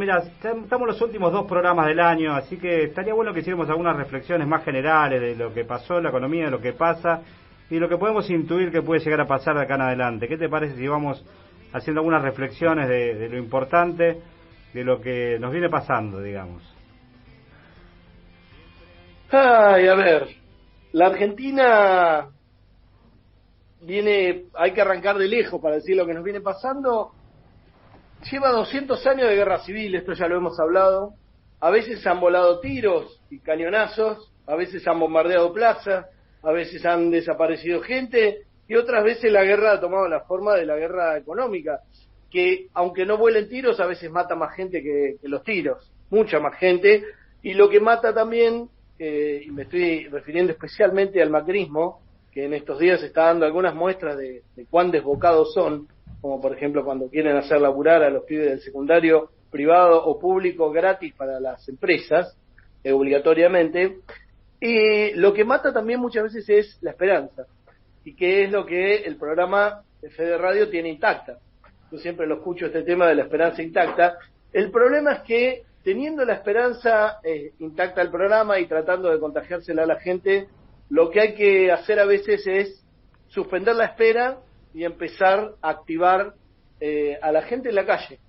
mira, estamos los últimos 2 programas del año, así que estaría bueno que hiciéramos algunas reflexiones más generales de lo que pasó en la economía, de lo que pasa y lo que podemos intuir que puede llegar a pasar de acá en adelante. ¿Qué te parece si vamos haciendo algunas reflexiones de lo importante, de lo que nos viene pasando, digamos? Ay, a ver, la Argentina hay que arrancar de lejos para decir lo que nos viene pasando. Lleva 200 años de guerra civil, esto ya lo hemos hablado. A veces han volado tiros y cañonazos, a veces han bombardeado plazas, a veces han desaparecido gente, y otras veces la guerra ha tomado la forma de la guerra económica, que aunque no vuelen tiros, a veces mata más gente que los tiros, mucha más gente, y lo que mata también, y me estoy refiriendo especialmente al macrismo, que en estos días está dando algunas muestras de cuán desbocados son, como por ejemplo cuando quieren hacer laburar a los pibes del secundario privado o público gratis para las empresas, obligatoriamente, y lo que mata también muchas veces es la esperanza, y que es lo que el programa de Fede Radio tiene intacta. Yo siempre lo escucho, este tema de la esperanza intacta. El problema es que teniendo la esperanza intacta el programa y tratando de contagiársela a la gente, lo que hay que hacer a veces es suspender la espera y empezar a activar a la gente en la calle.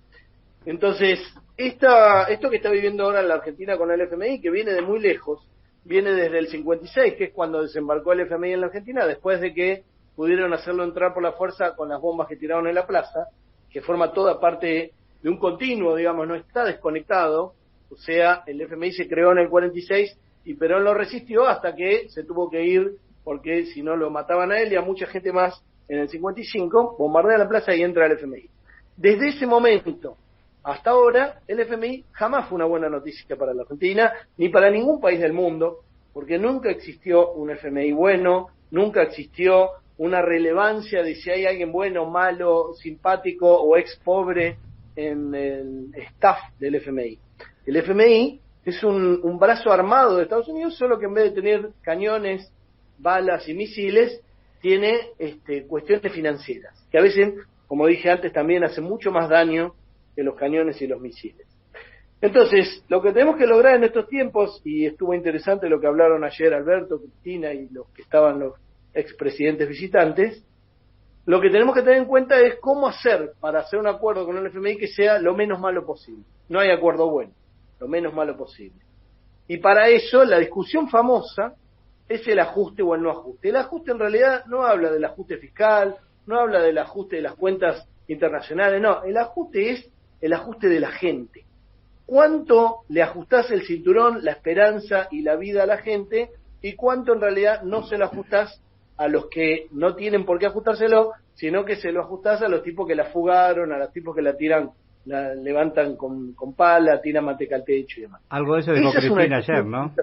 Entonces, esto que está viviendo ahora la Argentina con el FMI, que viene de muy lejos, viene desde el 56, que es cuando desembarcó el FMI en la Argentina, después de que pudieron hacerlo entrar por la fuerza con las bombas que tiraron en la plaza, que forma toda parte de un continuo, digamos, no está desconectado. O sea, el FMI se creó en el 46 y Perón lo resistió hasta que se tuvo que ir, porque si no lo mataban a él y a mucha gente más. En el 55, bombardea la plaza y entra el FMI. Desde ese momento hasta ahora, el FMI jamás fue una buena noticia para la Argentina, ni para ningún país del mundo, porque nunca existió un FMI bueno, nunca existió una relevancia de si hay alguien bueno, malo, simpático o ex pobre en el staff del FMI. El FMI es un brazo armado de Estados Unidos, solo que en vez de tener cañones, balas y misiles, tiene cuestiones financieras, que a veces, como dije antes, también hacen mucho más daño que los cañones y los misiles. Entonces, lo que tenemos que lograr en estos tiempos, y estuvo interesante lo que hablaron ayer Alberto, Cristina y los que estaban los expresidentes visitantes, lo que tenemos que tener en cuenta es cómo hacer para hacer un acuerdo con el FMI que sea lo menos malo posible. No hay acuerdo bueno, lo menos malo posible. Y para eso, la discusión famosa es el ajuste o el no ajuste. El ajuste en realidad no habla del ajuste fiscal, no habla del ajuste de las cuentas internacionales, no, el ajuste es el ajuste de la gente. ¿Cuánto le ajustás el cinturón, la esperanza y la vida a la gente y cuánto en realidad no se lo ajustás a los que no tienen por qué ajustárselo, sino que se lo ajustás a los tipos que la fugaron, a los tipos que la tiran, la levantan con pala, tiran manteca al techo y demás? Algo de eso dijo Cristina ayer, ¿no?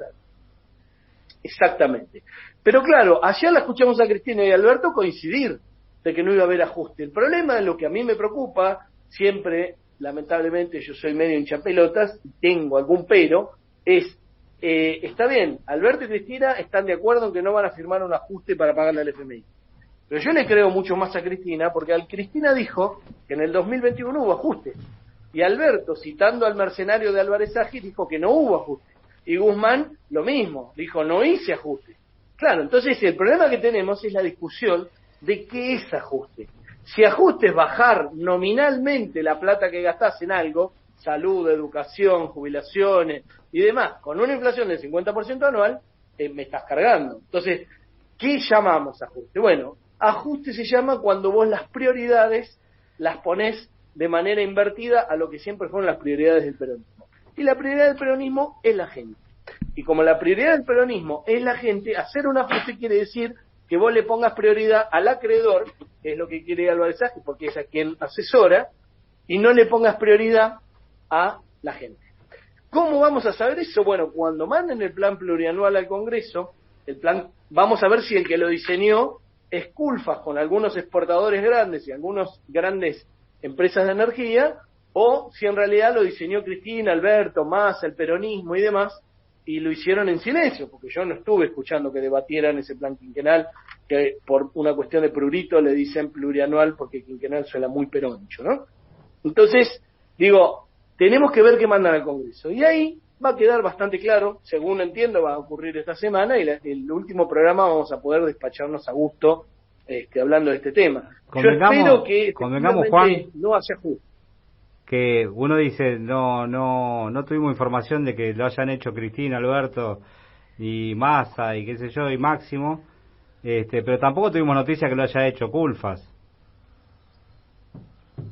Exactamente. Pero claro, ayer la escuchamos a Cristina y a Alberto coincidir de que no iba a haber ajuste. El problema, lo que a mí me preocupa, siempre, lamentablemente, yo soy medio hinchapelotas, tengo algún pero, es, está bien, Alberto y Cristina están de acuerdo en que no van a firmar un ajuste para pagarle al FMI. Pero yo le creo mucho más a Cristina, porque Cristina dijo que en el 2021 hubo ajuste. Y Alberto, citando al mercenario de Álvarez Agis, dijo que no hubo ajuste. Y Guzmán, lo mismo, dijo, no hice ajuste. Claro, entonces el problema que tenemos es la discusión de qué es ajuste. Si ajuste es bajar nominalmente la plata que gastás en algo, salud, educación, jubilaciones y demás, con una inflación del 50% anual, me estás cargando. Entonces, ¿qué llamamos ajuste? Bueno, ajuste se llama cuando vos las prioridades las ponés de manera invertida a lo que siempre fueron las prioridades del peronismo. Y la prioridad del peronismo es la gente. Y como la prioridad del peronismo es la gente, hacer un ajuste quiere decir que vos le pongas prioridad al acreedor, que es lo que quiere Álvarez Agis, porque es a quien asesora, y no le pongas prioridad a la gente. ¿Cómo vamos a saber eso? Bueno, cuando manden el plan plurianual al Congreso, el plan, vamos a ver si el que lo diseñó es Culfas con algunos exportadores grandes y algunas grandes empresas de energía, o si en realidad lo diseñó Cristina, Alberto, Massa, el peronismo y demás, y lo hicieron en silencio, porque yo no estuve escuchando que debatieran ese plan quinquenal, que por una cuestión de prurito le dicen plurianual, porque quinquenal suena muy peroncho, ¿no? Entonces, digo, Tenemos que ver qué mandan al Congreso. Y ahí va a quedar bastante claro, según entiendo, va a ocurrir esta semana, y el último programa vamos a poder despacharnos a gusto hablando de este tema. Yo espero que convengamos, Juan, no haya ajuste. Que uno dice, no tuvimos información de que lo hayan hecho Cristina, Alberto, y Massa, y qué sé yo, y Máximo, pero tampoco tuvimos noticia que lo haya hecho Culfas.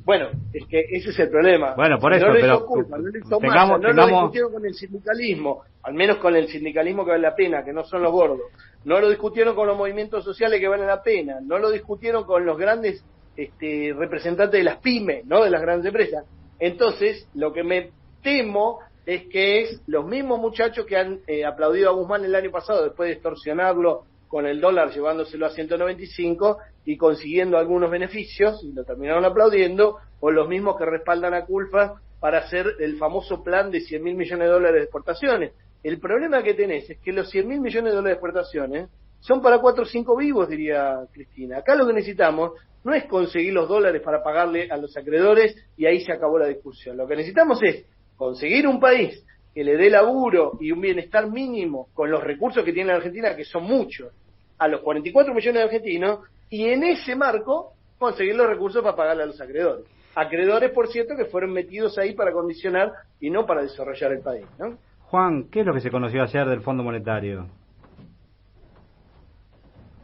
Bueno, es que ese es el problema. Bueno, por eso, no lo pero hizo Culpa, no lo hizo Massa, lo discutieron con el sindicalismo, al menos con el sindicalismo que vale la pena, que no son los gordos. No lo discutieron con los movimientos sociales que valen la pena. No lo discutieron con los grandes representantes de las pymes, ¿no? De las grandes empresas. Entonces, lo que me temo es que es los mismos muchachos que han aplaudido a Guzmán el año pasado después de extorsionarlo con el dólar llevándoselo a 195 y consiguiendo algunos beneficios, y lo terminaron aplaudiendo, o los mismos que respaldan a Culfas para hacer el famoso plan de 100.000 millones de dólares de exportaciones. El problema que tenés es que los 100.000 millones de dólares de exportaciones son para 4 o 5 vivos, diría Cristina. Acá lo que necesitamos no es conseguir los dólares para pagarle a los acreedores y ahí se acabó la discusión. Lo que necesitamos es conseguir un país que le dé laburo y un bienestar mínimo con los recursos que tiene la Argentina, que son muchos, a los 44 millones de argentinos, y en ese marco conseguir los recursos para pagarle a los acreedores. Acreedores, por cierto, que fueron metidos ahí para condicionar y no para desarrollar el país, ¿no? Juan, ¿qué es lo que se conoció ayer del Fondo Monetario?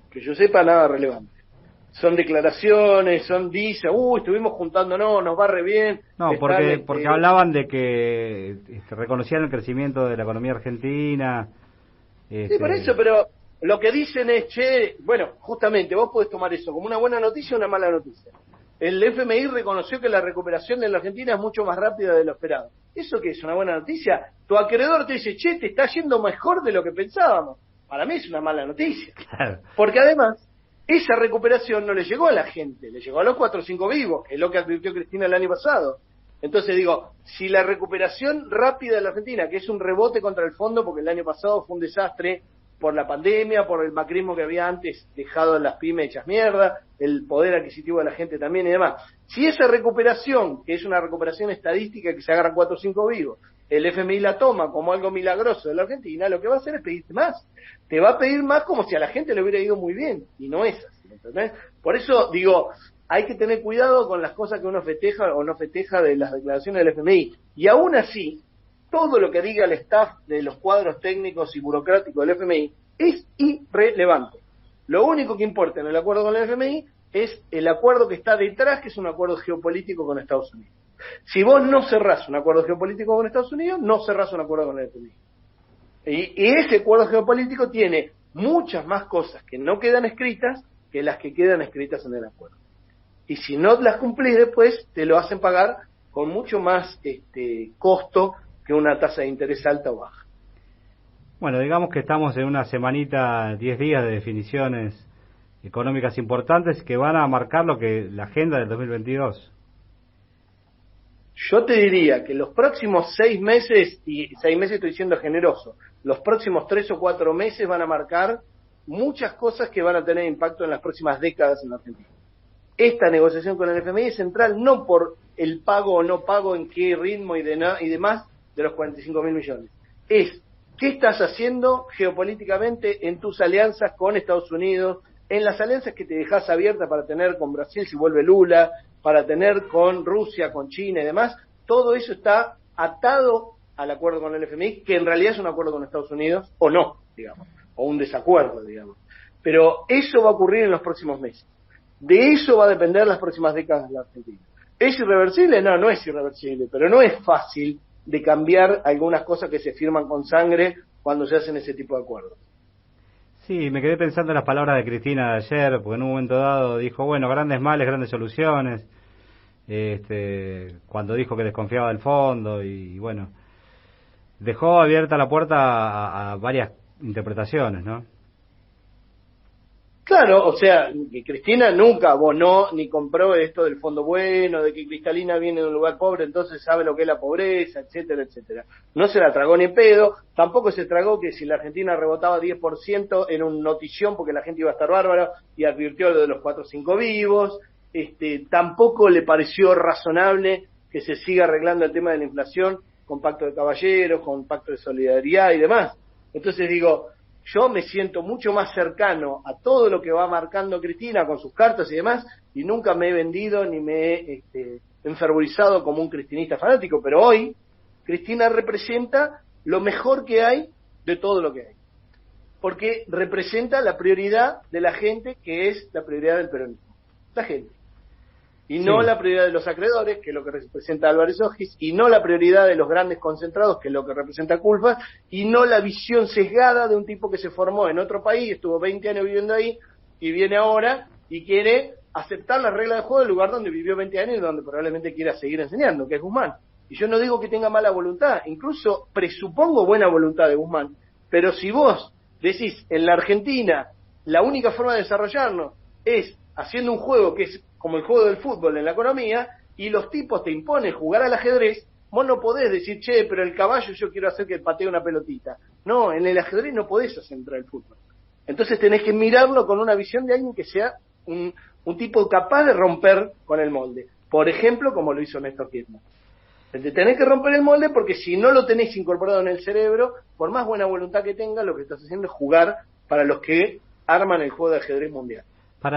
Que yo sepa, nada relevante. Son declaraciones, estuvimos juntándonos, nos va re bien. No, porque hablaban de que reconocían el crecimiento de la economía argentina. Sí, por eso, pero lo que dicen es, bueno, justamente, vos podés tomar eso como una buena noticia o una mala noticia. El FMI reconoció que la recuperación de la Argentina es mucho más rápida de lo esperado. ¿Eso qué es? ¿Una buena noticia? Tu acreedor te dice, te está yendo mejor de lo que pensábamos. Para mí es una mala noticia. Claro. Porque además, esa recuperación no le llegó a la gente, le llegó a los 4 o 5 vivos, que es lo que advirtió Cristina el año pasado. Entonces digo, si la recuperación rápida de la Argentina, que es un rebote contra el fondo, porque el año pasado fue un desastre por la pandemia, por el macrismo que había antes dejado a las pymes hechas mierda, el poder adquisitivo de la gente también y demás. Si esa recuperación, que es una recuperación estadística que se agarra 4 o 5 vivos, el FMI la toma como algo milagroso de la Argentina, lo que va a hacer es pedirte más. Te va a pedir más como si a la gente le hubiera ido muy bien, y no es así, ¿entendés? Por eso digo, hay que tener cuidado con las cosas que uno festeja o no festeja de las declaraciones del FMI. Y aún así, todo lo que diga el staff de los cuadros técnicos y burocráticos del FMI es irrelevante. Lo único que importa en el acuerdo con el FMI es el acuerdo que está detrás, que es un acuerdo geopolítico con Estados Unidos. Si vos no cerrás un acuerdo geopolítico con Estados Unidos, no cerrás un acuerdo con el FMI. Y ese acuerdo geopolítico tiene muchas más cosas que no quedan escritas que las que quedan escritas en el acuerdo. Y si no las cumplís después, te lo hacen pagar con mucho más costo que una tasa de interés alta o baja. Bueno, digamos que estamos en una semanita, 10 días de definiciones económicas importantes que van a marcar la agenda del 2022. Yo te diría que los próximos 6 meses, y 6 meses estoy siendo generoso, los próximos 3 o 4 meses van a marcar muchas cosas que van a tener impacto en las próximas décadas en la Argentina. Esta negociación con el FMI es central no por el pago o no pago, en qué ritmo y demás de los 45.000 millones. Es qué estás haciendo geopolíticamente en tus alianzas con Estados Unidos, en las alianzas que te dejás abiertas para tener con Brasil si vuelve Lula, para tener con Rusia, con China y demás. Todo eso está atado al acuerdo con el FMI, que en realidad es un acuerdo con Estados Unidos, o no, digamos, o un desacuerdo, digamos. Pero eso va a ocurrir en los próximos meses. De eso va a depender las próximas décadas de la Argentina. ¿Es irreversible? No, no es irreversible, pero no es fácil de cambiar algunas cosas que se firman con sangre cuando se hacen ese tipo de acuerdos. Sí, me quedé pensando en las palabras de Cristina de ayer, porque en un momento dado dijo, bueno, grandes males, grandes soluciones, cuando dijo que desconfiaba del fondo y bueno, dejó abierta la puerta a varias interpretaciones, ¿no? Claro, o sea, que Cristina nunca abonó ni compró esto del fondo bueno, de que Cristalina viene de un lugar pobre, entonces sabe lo que es la pobreza, etcétera, etcétera. No se la tragó ni pedo, tampoco se tragó que si la Argentina rebotaba 10% era un notición porque la gente iba a estar bárbara y advirtió lo de los 4 o 5 vivos, tampoco le pareció razonable que se siga arreglando el tema de la inflación con pacto de caballeros, con pacto de solidaridad y demás. Entonces digo, yo me siento mucho más cercano a todo lo que va marcando Cristina con sus cartas y demás, y nunca me he vendido ni me he enfervorizado como un cristinista fanático, pero hoy Cristina representa lo mejor que hay de todo lo que hay, porque representa la prioridad de la gente, que es la prioridad del peronismo, la gente, y no la prioridad de los acreedores, que es lo que representa Álvarez Ojis, y no la prioridad de los grandes concentrados, que es lo que representa Culfas, y no la visión sesgada de un tipo que se formó en otro país, estuvo 20 años viviendo ahí, y viene ahora y quiere aceptar las reglas de juego del lugar donde vivió 20 años y donde probablemente quiera seguir enseñando, que es Guzmán. Y yo no digo que tenga mala voluntad, incluso presupongo buena voluntad de Guzmán, pero si vos decís, en la Argentina, la única forma de desarrollarnos es haciendo un juego que es como el juego del fútbol en la economía, y los tipos te imponen jugar al ajedrez, vos no podés decir, che, pero el caballo yo quiero hacer que patee una pelotita. No, en el ajedrez no podés hacer entrar el fútbol. Entonces tenés que mirarlo con una visión de alguien que sea un tipo capaz de romper con el molde. Por ejemplo, como lo hizo Néstor Kirchner. Tenés que romper el molde, porque si no lo tenés incorporado en el cerebro, por más buena voluntad que tengas, lo que estás haciendo es jugar para los que arman el juego de ajedrez mundial.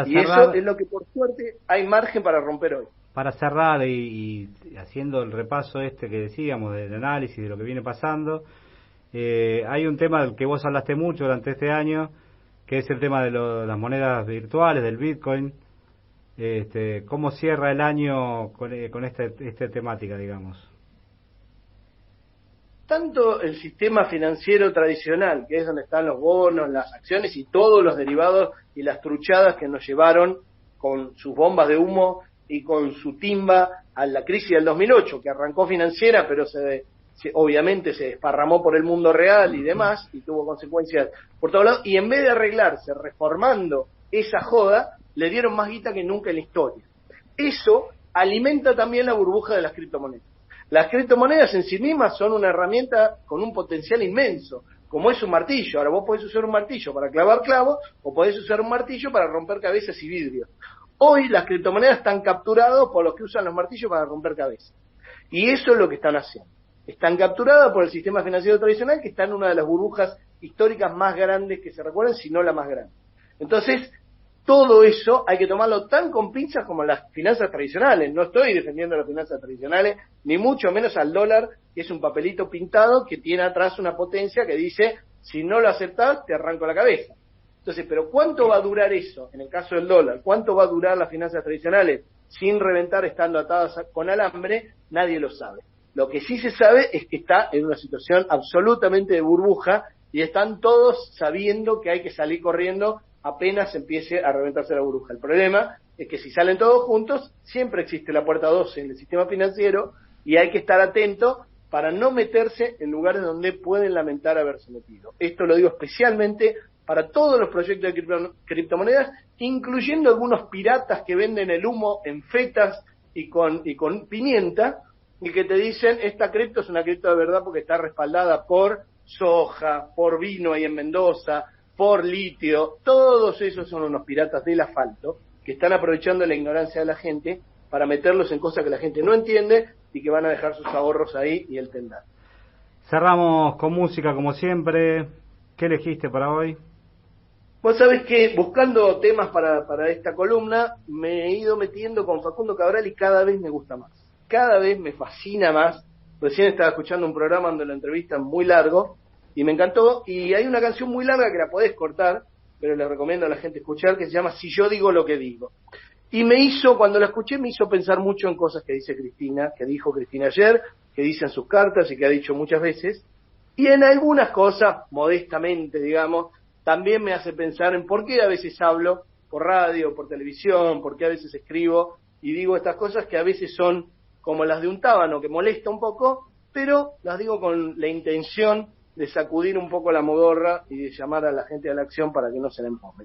Y eso es lo que, por suerte, hay margen para romper hoy. Para cerrar y haciendo el repaso que decíamos del análisis de lo que viene pasando, hay un tema del que vos hablaste mucho durante este año, que es el tema de las monedas virtuales, del Bitcoin. ¿Cómo cierra el año con esta temática, digamos? Tanto el sistema financiero tradicional, que es donde están los bonos, las acciones y todos los derivados y las truchadas que nos llevaron con sus bombas de humo y con su timba a la crisis del 2008, que arrancó financiera, pero obviamente se desparramó por el mundo real y demás, y tuvo consecuencias por todos lados, y en vez de arreglarse reformando esa joda, le dieron más guita que nunca en la historia. Eso alimenta también la burbuja de las criptomonedas. Las criptomonedas en sí mismas son una herramienta con un potencial inmenso, como es un martillo. Ahora vos podés usar un martillo para clavar clavos, o podés usar un martillo para romper cabezas y vidrios. Hoy las criptomonedas están capturadas por los que usan los martillos para romper cabezas. Y eso es lo que están haciendo. Están capturadas por el sistema financiero tradicional, que está en una de las burbujas históricas más grandes que se recuerden, si no la más grande. Entonces, todo eso hay que tomarlo tan con pinzas como las finanzas tradicionales. No estoy defendiendo las finanzas tradicionales, ni mucho menos al dólar, que es un papelito pintado que tiene atrás una potencia que dice, si no lo aceptás, te arranco la cabeza. Entonces, ¿pero cuánto va a durar eso? En el caso del dólar, ¿cuánto va a durar las finanzas tradicionales sin reventar estando atadas con alambre? Nadie lo sabe. Lo que sí se sabe es que está en una situación absolutamente de burbuja y están todos sabiendo que hay que salir corriendo apenas empiece a reventarse la burbuja. El problema es que si salen todos juntos, siempre existe la puerta 12 en el sistema financiero y hay que estar atento para no meterse en lugares donde pueden lamentar haberse metido. Esto lo digo especialmente para todos los proyectos de criptomonedas, incluyendo algunos piratas que venden el humo en fetas y con pimienta, y que te dicen, esta cripto es una cripto de verdad porque está respaldada por soja, por vino ahí en Mendoza, por litio. Todos esos son unos piratas del asfalto que están aprovechando la ignorancia de la gente para meterlos en cosas que la gente no entiende y que van a dejar sus ahorros ahí y el tendal. Cerramos con música como siempre. ¿Qué elegiste para hoy? Vos sabés que buscando temas para esta columna me he ido metiendo con Facundo Cabral y cada vez me gusta más. Cada vez me fascina más. Recién estaba escuchando un programa donde la entrevista es muy largo y me encantó, y hay una canción muy larga que la podés cortar, pero le recomiendo a la gente escuchar, que se llama Si yo digo lo que digo. Y cuando la escuché, me hizo pensar mucho en cosas que dice Cristina, que dijo Cristina ayer, que dice en sus cartas y que ha dicho muchas veces, y en algunas cosas, modestamente, digamos, también me hace pensar en por qué a veces hablo por radio, por televisión, por qué a veces escribo y digo estas cosas que a veces son como las de un tábano, que molesta un poco, pero las digo con la intención de sacudir un poco la modorra y de llamar a la gente a la acción para que no se la empome.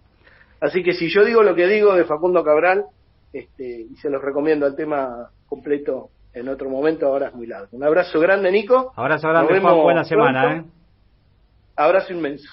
Así que Si yo digo lo que digo, de Facundo Cabral, y se los recomiendo al tema completo en otro momento, ahora es muy largo. Un abrazo grande, Nico. Abrazo grande, Juan, buena semana. Abrazo inmenso.